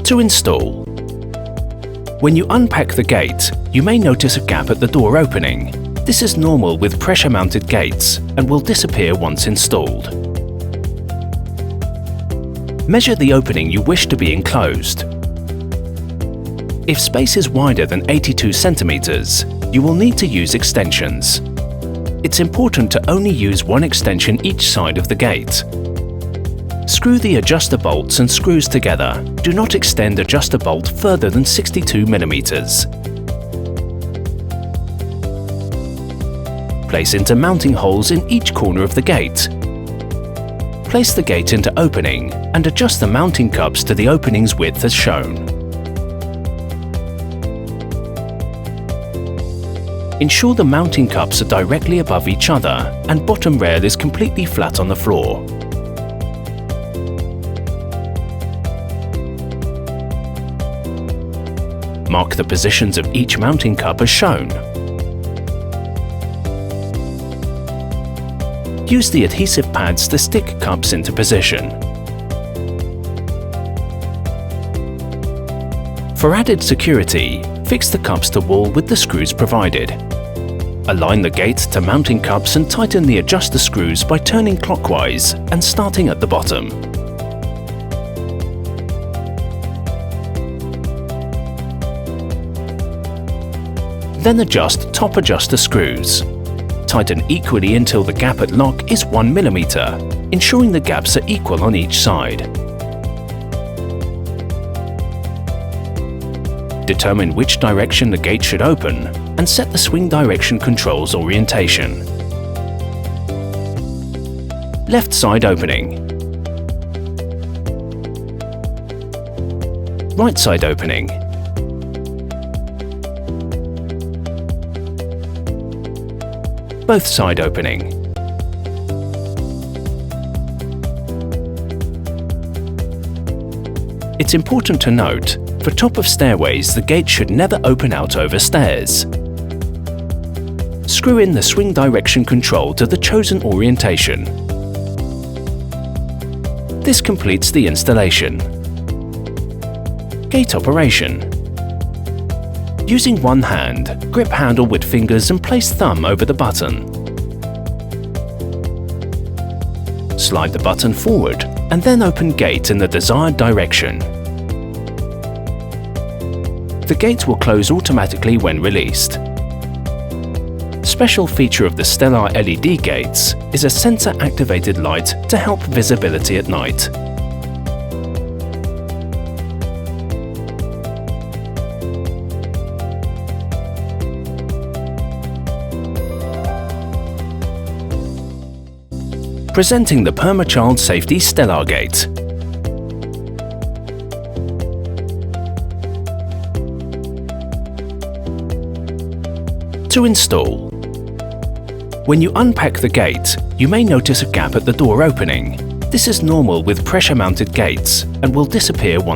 To install. When you unpack the gate, you may notice a gap at the door opening. This is normal with pressure-mounted gates and will disappear once installed. Measure the opening you wish to be enclosed. If space is wider than 82 centimeters, you will need to use extensions. It's important to only use one extension each side of the gate. Screw the adjuster bolts and screws together. Do not extend adjuster bolt further than 62 millimeters. Place into mounting holes in each corner of the gate. Place the gate into opening and adjust the mounting cups to the opening's width as shown. Ensure the mounting cups are directly above each other and bottom rail is completely flat on the floor. Mark the positions of each mounting cup as shown. Use the adhesive pads to stick cups into position. For added security, fix the cups to wall with the screws provided. Align the gate to mounting cups and tighten the adjuster screws by turning clockwise and starting at the bottom. Then adjust top adjuster screws. Tighten equally until the gap at lock is 1 millimeter, ensuring the gaps are equal on each side. Determine which direction the gate should open and set the swing direction control's orientation. Left side opening. Right side opening. Both side opening. It's important to note, for top of stairways the gate should never open out over stairs. Screw in the swing direction control to the chosen orientation. This completes the installation. Gate operation. Using one hand, grip handle with fingers and place thumb over the button. Slide the button forward and then open gate in the desired direction. The gate will close automatically when released. Special feature of the Stellar LED gates is a sensor-activated light to help visibility at night. Presenting the Perma Child Safety Stellar Gate. To install. When you unpack the gate, you may notice a gap at the door opening. This is normal with pressure-mounted gates and will disappear once